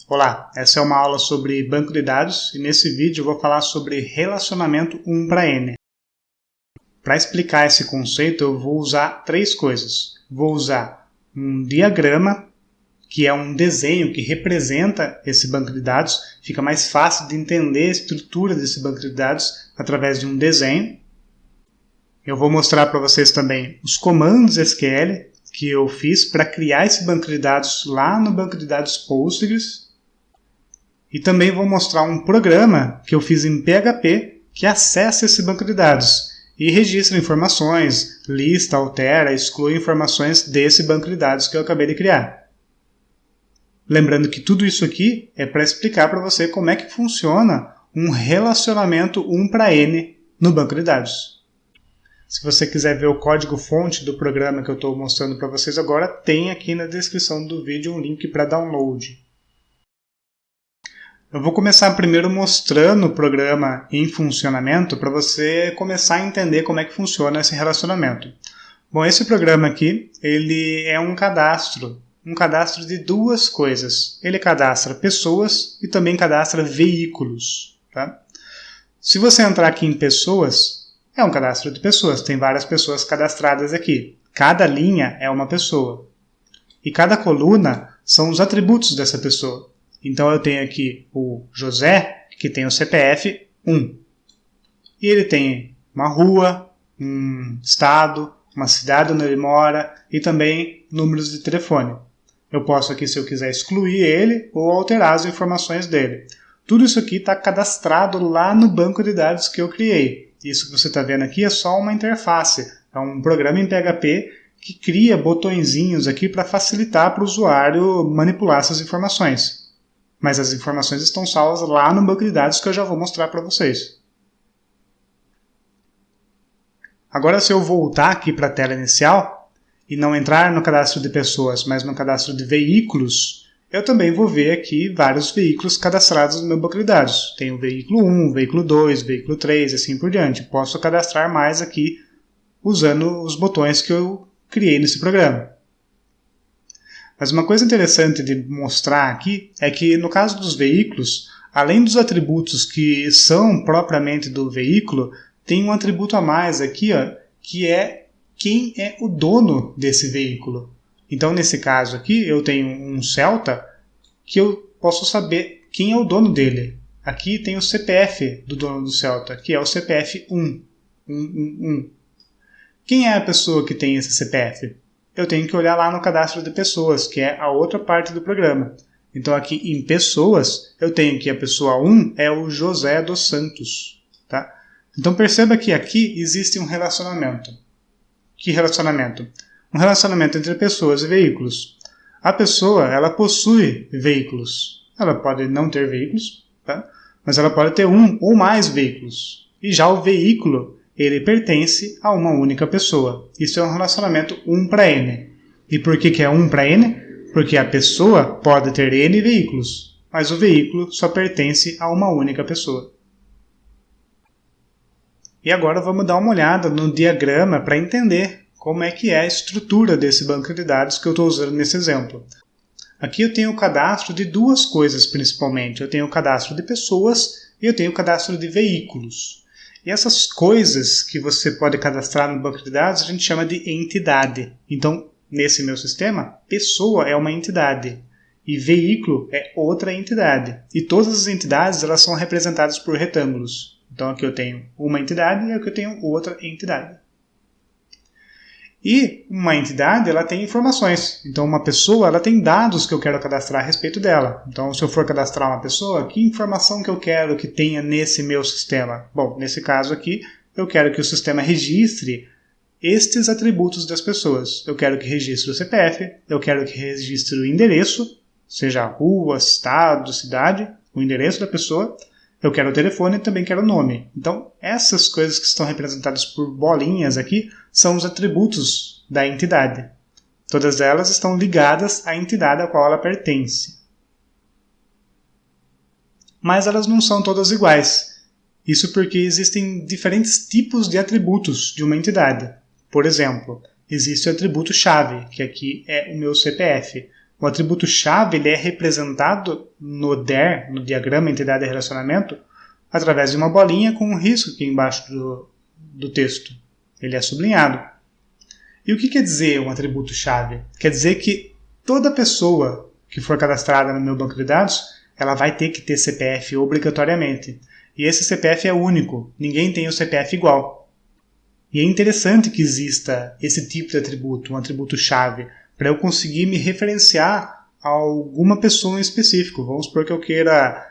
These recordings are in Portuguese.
Olá, essa é uma aula sobre banco de dados e nesse vídeo eu vou falar sobre relacionamento 1 para N. Para explicar esse conceito eu vou usar três coisas. Vou usar um diagrama, que é um desenho que representa esse banco de dados. Fica mais fácil de entender a estrutura desse banco de dados através de um desenho. Eu vou mostrar para vocês também os comandos SQL que eu fiz para criar esse banco de dados lá no banco de dados Postgres. E também vou mostrar um programa que eu fiz em PHP que acessa esse banco de dados e registra informações, lista, altera, exclui informações desse banco de dados que eu acabei de criar. Lembrando que tudo isso aqui é para explicar para você como é que funciona um relacionamento 1 para N no banco de dados. Se você quiser ver o código-fonte do programa que eu estou mostrando para vocês agora, tem aqui na descrição do vídeo um link para download. Eu vou começar primeiro mostrando o programa em funcionamento para você começar a entender como é que funciona esse relacionamento. Bom, esse programa aqui, ele é um cadastro de duas coisas. Ele cadastra pessoas e também cadastra veículos. Tá? Se você entrar aqui em pessoas, é um cadastro de pessoas, tem várias pessoas cadastradas aqui. Cada linha é uma pessoa. E cada coluna são os atributos dessa pessoa. Então eu tenho aqui o José, que tem o CPF 1. E ele tem uma rua, um estado, uma cidade onde ele mora e também números de telefone. Eu posso aqui, se eu quiser, excluir ele ou alterar as informações dele. Tudo isso aqui está cadastrado lá no banco de dados que eu criei. Isso que você está vendo aqui é só uma interface. É um programa em PHP que cria botõezinhos aqui para facilitar para o usuário manipular essas informações. Mas as informações estão salvas lá no banco de dados que eu já vou mostrar para vocês. Agora, se eu voltar aqui para a tela inicial e não entrar no cadastro de pessoas, mas no cadastro de veículos, eu também vou ver aqui vários veículos cadastrados no meu banco de dados. Tem o veículo 1, veículo 2, veículo 3 e assim por diante. Posso cadastrar mais aqui usando os botões que eu criei nesse programa. Mas uma coisa interessante de mostrar aqui é que no caso dos veículos, além dos atributos que são propriamente do veículo, tem um atributo a mais aqui, ó, que é quem é o dono desse veículo. Então nesse caso aqui eu tenho um Celta que eu posso saber quem é o dono dele. Aqui tem o CPF do dono do Celta, que é o CPF 1. Quem é a pessoa que tem esse CPF? Eu tenho que olhar lá no cadastro de pessoas, que é a outra parte do programa. Então aqui em pessoas, eu tenho que a pessoa 1 é o José dos Santos. Tá? Então perceba que aqui existe um relacionamento. Que relacionamento? Um relacionamento entre pessoas e veículos. A pessoa, ela possui veículos. Ela pode não ter veículos, tá? Mas ela pode ter um ou mais veículos. E já o veículo, ele pertence a uma única pessoa. Isso é um relacionamento 1 para N. E por que é 1 para N? Porque a pessoa pode ter N veículos, mas o veículo só pertence a uma única pessoa. E agora vamos dar uma olhada no diagrama para entender como é que é a estrutura desse banco de dados que eu estou usando nesse exemplo. Aqui eu tenho o cadastro de duas coisas principalmente. Eu tenho o cadastro de pessoas e eu tenho o cadastro de veículos. E essas coisas que você pode cadastrar no banco de dados a gente chama de entidade. Então, nesse meu sistema, pessoa é uma entidade e veículo é outra entidade. E todas as entidades elas são representadas por retângulos. Então, aqui eu tenho uma entidade e aqui eu tenho outra entidade. E uma entidade ela tem informações. Então, uma pessoa ela tem dados que eu quero cadastrar a respeito dela. Então, se eu for cadastrar uma pessoa, que informação que eu quero que tenha nesse meu sistema? Bom, nesse caso aqui, eu quero que o sistema registre estes atributos das pessoas. Eu quero que registre o CPF, eu quero que registre o endereço, seja rua, estado, cidade, o endereço da pessoa. Eu quero o telefone e também quero o nome. Então, essas coisas que estão representadas por bolinhas aqui são os atributos da entidade. Todas elas estão ligadas à entidade a qual ela pertence. Mas elas não são todas iguais. Isso porque existem diferentes tipos de atributos de uma entidade. Por exemplo, existe o atributo chave, que aqui é o meu CPF. o atributo-chave ele é representado no DER, no diagrama entidade e relacionamento, através de uma bolinha com um risco aqui embaixo do texto. Ele é sublinhado. E o que quer dizer um atributo-chave? Quer dizer que toda pessoa que for cadastrada no meu banco de dados, ela vai ter que ter CPF obrigatoriamente. E esse CPF é único, ninguém tem o CPF igual. E é interessante que exista esse tipo de atributo, um atributo-chave, para eu conseguir me referenciar a alguma pessoa em específico. Vamos supor que eu queira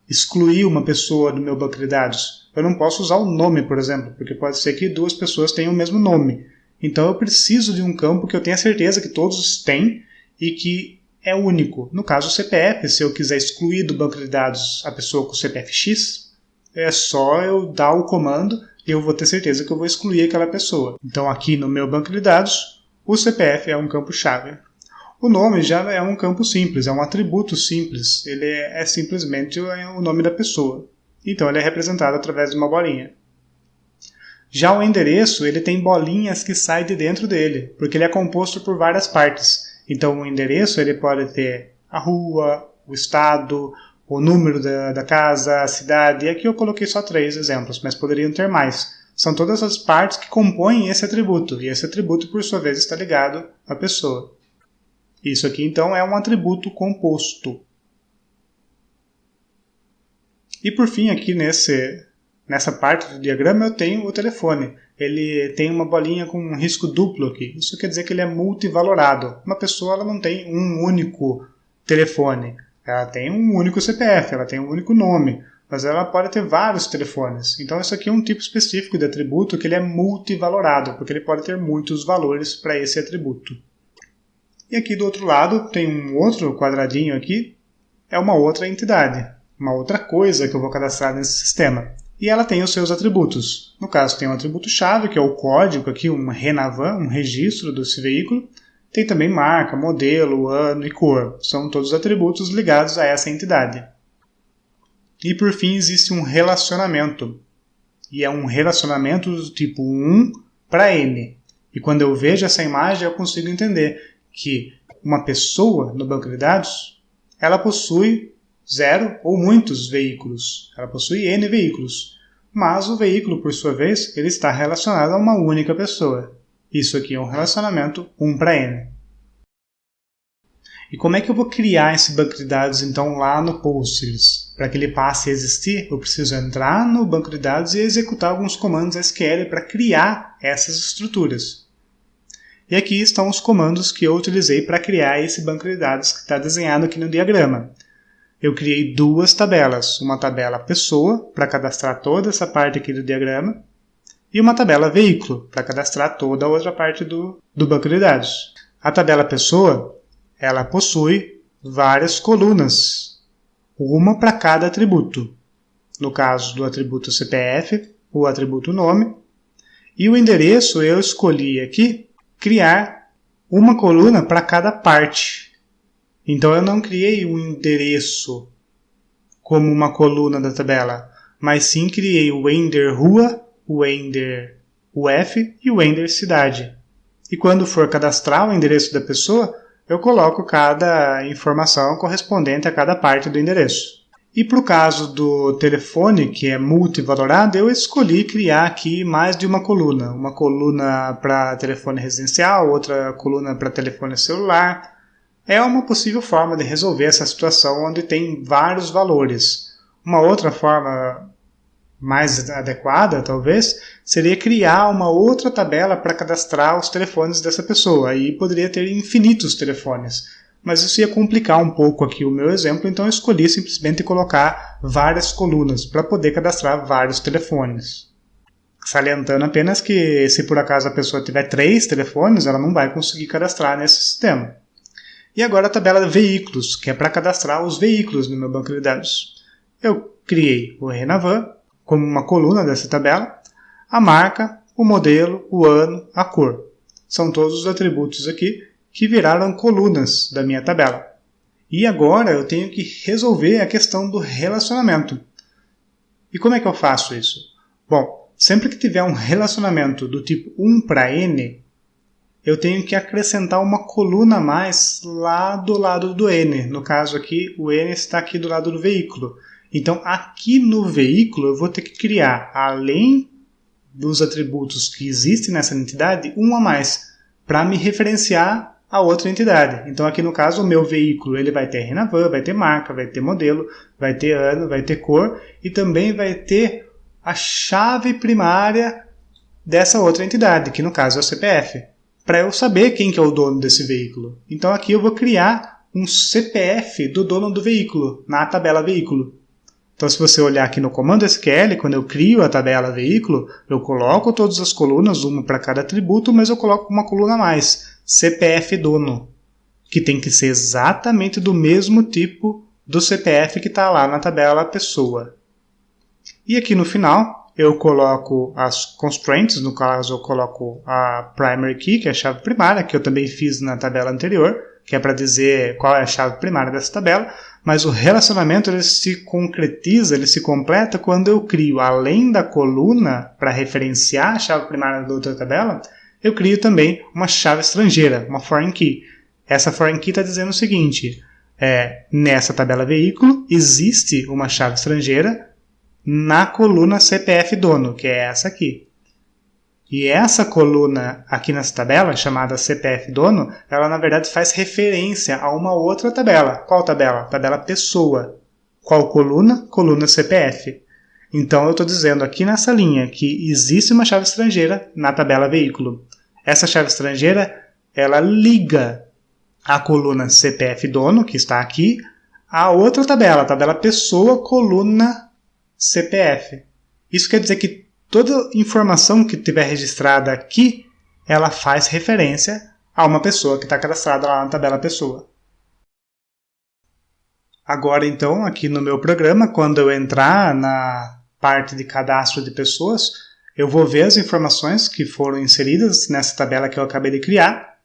excluir uma pessoa do meu banco de dados. Eu não posso usar o nome, por exemplo, porque pode ser que duas pessoas tenham o mesmo nome. Então eu preciso de um campo que eu tenha certeza que todos têm e que é único. No caso, o CPF, se eu quiser excluir do banco de dados a pessoa com o CPF X, é só eu dar o comando e eu vou ter certeza que eu vou excluir aquela pessoa. Então aqui no meu banco de dados, o CPF é um campo-chave. O nome já é um campo simples, é um atributo simples. Ele é simplesmente o nome da pessoa. Então ele é representado através de uma bolinha. Já o endereço, ele tem bolinhas que saem de dentro dele, porque ele é composto por várias partes. Então o endereço ele pode ter a rua, o estado, o número da casa, a cidade. E aqui eu coloquei só 3 exemplos, mas poderiam ter mais. São todas as partes que compõem esse atributo, e esse atributo, por sua vez, está ligado à pessoa. Isso aqui, então, é um atributo composto. E, por fim, aqui nessa parte do diagrama, eu tenho o telefone. Ele tem uma bolinha com um risco duplo aqui. Isso quer dizer que ele é multivalorado. Uma pessoa ela não tem um único telefone. Ela tem um único CPF, ela tem um único nome. Mas ela pode ter vários telefones. Então, isso aqui é um tipo específico de atributo que ele é multivalorado, porque ele pode ter muitos valores para esse atributo. E aqui do outro lado tem um outro quadradinho aqui, é uma outra entidade, uma outra coisa que eu vou cadastrar nesse sistema. E ela tem os seus atributos. No caso, tem um atributo-chave, que é o código aqui, um RENAVAN, um registro desse veículo. Tem também marca, modelo, ano e cor. São todos atributos ligados a essa entidade. E por fim existe um relacionamento. E é um relacionamento do tipo 1 para N. E quando eu vejo essa imagem eu consigo entender que uma pessoa no banco de dados, ela possui 0 ou muitos veículos. Ela possui N veículos. Mas o veículo, por sua vez, ele está relacionado a uma única pessoa. Isso aqui é um relacionamento 1 para N. E como é que eu vou criar esse banco de dados, então, lá no Postgres? Para que ele passe a existir, eu preciso entrar no banco de dados e executar alguns comandos SQL para criar essas estruturas. E aqui estão os comandos que eu utilizei para criar esse banco de dados que está desenhado aqui no diagrama. Eu criei 2 tabelas, uma tabela pessoa, para cadastrar toda essa parte aqui do diagrama, e uma tabela veículo, para cadastrar toda a outra parte do banco de dados. A tabela pessoa, ela possui várias colunas, uma para cada atributo. No caso do atributo CPF, o atributo nome, e o endereço eu escolhi aqui criar uma coluna para cada parte. Então eu não criei o endereço como uma coluna da tabela, mas sim criei o Ender Rua, o Ender UF e o Ender Cidade. E quando for cadastrar o endereço da pessoa, eu coloco cada informação correspondente a cada parte do endereço. E para o caso do telefone, que é multivalorado, eu escolhi criar aqui mais de uma coluna para telefone residencial, outra coluna para telefone celular. É uma possível forma de resolver essa situação onde tem vários valores. Uma outra forma mais adequada, talvez, seria criar uma outra tabela para cadastrar os telefones dessa pessoa. Aí poderia ter infinitos telefones. Mas isso ia complicar um pouco aqui o meu exemplo, então eu escolhi simplesmente colocar várias colunas para poder cadastrar vários telefones. Salientando apenas que se por acaso a pessoa tiver 3 telefones, ela não vai conseguir cadastrar nesse sistema. E agora a tabela de veículos, que é para cadastrar os veículos no meu banco de dados. Eu criei o RENAVAN como uma coluna dessa tabela, a marca, o modelo, o ano, a cor. São todos os atributos aqui que viraram colunas da minha tabela. E agora eu tenho que resolver a questão do relacionamento. E como é que eu faço isso? Bom, sempre que tiver um relacionamento do tipo 1 para N, eu tenho que acrescentar uma coluna a mais lá do lado do N. No caso aqui, o N está aqui do lado do veículo. Então, aqui no veículo, eu vou ter que criar, além dos atributos que existem nessa entidade, um a mais, para me referenciar a outra entidade. Então, aqui no caso, o meu veículo ele vai ter Renavan, vai ter marca, vai ter modelo, vai ter ano, vai ter cor e também vai ter a chave primária dessa outra entidade, que no caso é o CPF, para eu saber quem que é o dono desse veículo. Então, aqui eu vou criar um CPF do dono do veículo, na tabela veículo. Então, se você olhar aqui no comando SQL, quando eu crio a tabela veículo, eu coloco todas as colunas, uma para cada atributo, mas eu coloco uma coluna a mais, CPF dono, que tem que ser exatamente do mesmo tipo do CPF que está lá na tabela pessoa. E aqui no final, eu coloco as constraints, no caso eu coloco a primary key, que é a chave primária, que eu também fiz na tabela anterior, que é para dizer qual é a chave primária dessa tabela, mas o relacionamento ele se concretiza, ele se completa quando eu crio, além da coluna para referenciar a chave primária da outra tabela, eu crio também uma chave estrangeira, uma foreign key. Essa foreign key está dizendo o seguinte, nessa tabela veículo existe uma chave estrangeira na coluna CPF dono, que é essa aqui. E essa coluna aqui nessa tabela, chamada CPF dono, ela na verdade faz referência a uma outra tabela. Qual tabela? Tabela pessoa. Qual coluna? Coluna CPF. Então eu estou dizendo aqui nessa linha que existe uma chave estrangeira na tabela veículo. Essa chave estrangeira, ela liga a coluna CPF dono, que está aqui, a outra tabela, a tabela pessoa, coluna CPF. Isso quer dizer que toda informação que tiver registrada aqui, ela faz referência a uma pessoa que está cadastrada lá na tabela pessoa. Agora, então, aqui no meu programa, quando eu entrar na parte de cadastro de pessoas, eu vou ver as informações que foram inseridas nessa tabela que eu acabei de criar.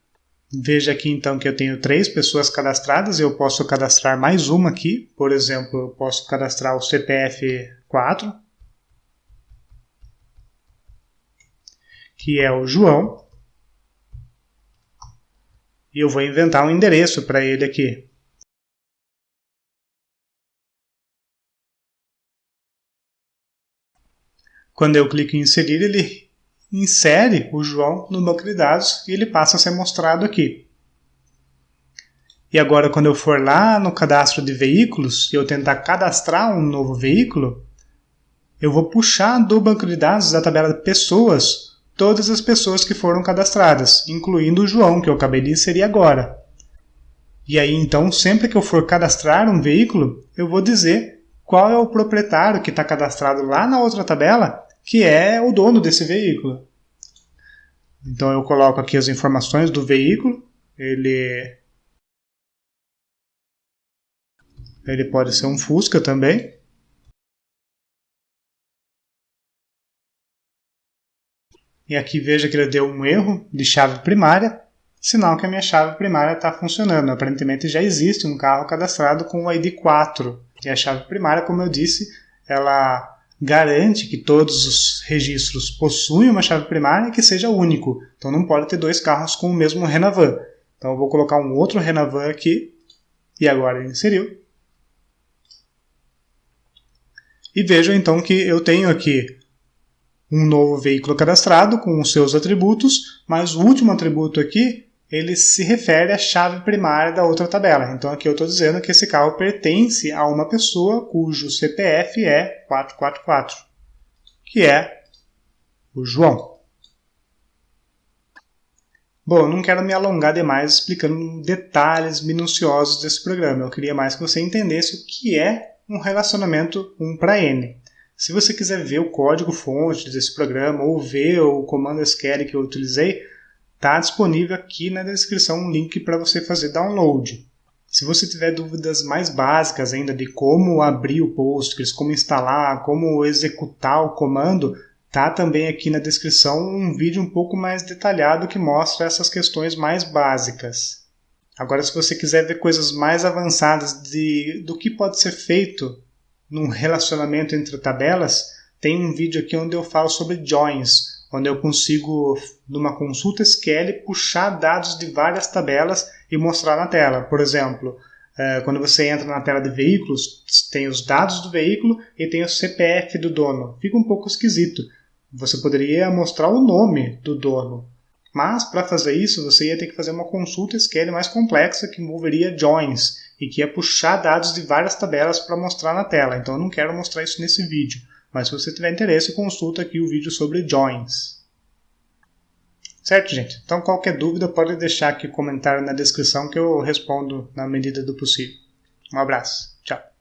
Veja aqui, então, que eu tenho 3 pessoas cadastradas. Eu posso cadastrar mais uma aqui. Por exemplo, eu posso cadastrar o CPF 4. Que é o João, e eu vou inventar um endereço para ele aqui. Quando eu clico em inserir, ele insere o João no banco de dados e ele passa a ser mostrado aqui. E agora, quando eu for lá no cadastro de veículos e eu tentar cadastrar um novo veículo, eu vou puxar do banco de dados da tabela de pessoas todas as pessoas que foram cadastradas, incluindo o João, que eu acabei de inserir agora. E aí, então, sempre que eu for cadastrar um veículo, eu vou dizer qual é o proprietário que está cadastrado lá na outra tabela, que é o dono desse veículo. Então, eu coloco aqui as informações do veículo. Ele pode ser um Fusca também. E aqui veja que ele deu um erro de chave primária, sinal que a minha chave primária está funcionando. Aparentemente já existe um carro cadastrado com o ID 4. E a chave primária, como eu disse, ela garante que todos os registros possuem uma chave primária e que seja único. Então não pode ter 2 carros com o mesmo Renavan. Então eu vou colocar um outro Renavan aqui, e agora ele inseriu. E vejam então que eu tenho aqui um novo veículo cadastrado com os seus atributos, mas o último atributo aqui, ele se refere à chave primária da outra tabela. Então aqui eu estou dizendo que esse carro pertence a uma pessoa cujo CPF é 444, que é o João. Bom, eu não quero me alongar demais explicando detalhes minuciosos desse programa. Eu queria mais que você entendesse o que é um relacionamento 1 para N. Se você quiser ver o código-fonte desse programa ou ver o comando SQL que eu utilizei, está disponível aqui na descrição um link para você fazer download. Se você tiver dúvidas mais básicas ainda de como abrir o Postgres, como instalar, como executar o comando, está também aqui na descrição um vídeo um pouco mais detalhado que mostra essas questões mais básicas. Agora, se você quiser ver coisas mais avançadas do que pode ser feito num relacionamento entre tabelas, tem um vídeo aqui onde eu falo sobre joins, onde eu consigo, numa consulta SQL, puxar dados de várias tabelas e mostrar na tela. Por exemplo, quando você entra na tela de veículos, tem os dados do veículo e tem o CPF do dono. Fica um pouco esquisito. Você poderia mostrar o nome do dono. Mas, para fazer isso, você ia ter que fazer uma consulta SQL mais complexa que envolveria joins e que ia puxar dados de várias tabelas para mostrar na tela. Então, eu não quero mostrar isso nesse vídeo. Mas, se você tiver interesse, consulta aqui o vídeo sobre joins. Certo, gente? Então, qualquer dúvida, pode deixar aqui comentário na descrição que eu respondo na medida do possível. Um abraço. Tchau.